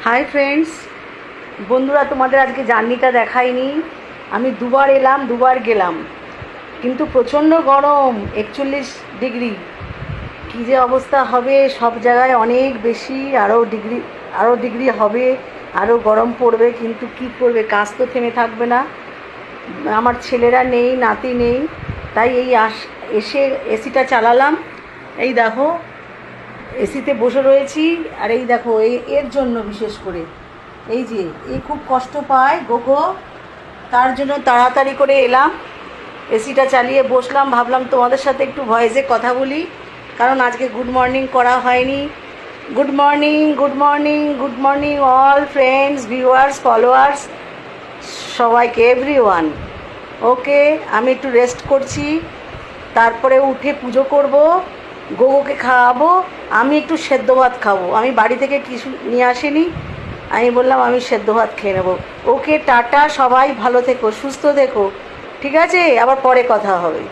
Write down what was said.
Hi friends, বন্ধুরা, তোমাদের আজকে জার্নিটা দেখাইনি। আমি দুবার এলাম, দুবার গেলাম, কিন্তু প্রচণ্ড গরম, 41 ডিগ্রি। কী যে অবস্থা হবে, সব জায়গায় অনেক বেশি, আরও ডিগ্রি হবে, আরও গরম পড়বে। কিন্তু কি করবে, কাজ তো থেমে থাকবে না। আমার ছেলেরা নেই, নাতি নেই, তাই এসে এসিটা চালালাম। এই দেখো, এসিতে বসে রয়েছি। আর এই দেখো, এর জন্য বিশেষ করে এই যে খুব কষ্ট পায় গোগো, তার জন্য তাড়াতাড়ি করে এলাম, এসিটা চালিয়ে বসলাম। ভাবলাম তোমাদের সাথে একটু ভয়েসে কথা বলি, কারণ আজকে গুড মর্নিং করা হয়নি। Good morning, good morning, good morning all friends, viewers, followers, সবাইকে, এভরিওয়ান। ওকে, আমি একটু রেস্ট করছি, তারপরে উঠে পুজো করব, গোগোকে খাওয়াবো। আমি একটু সেদ্ধ ভাত খাবো, আমি বাড়ি থেকে কিছু নিয়ে আসিনি। আমি বললাম আমি সেদ্ধ ভাত খেয়ে নেবো। ওকে, টাটা, সবাই ভালো থেকো, সুস্থ থেকো, ঠিক আছে? আবার পরে কথা হবে।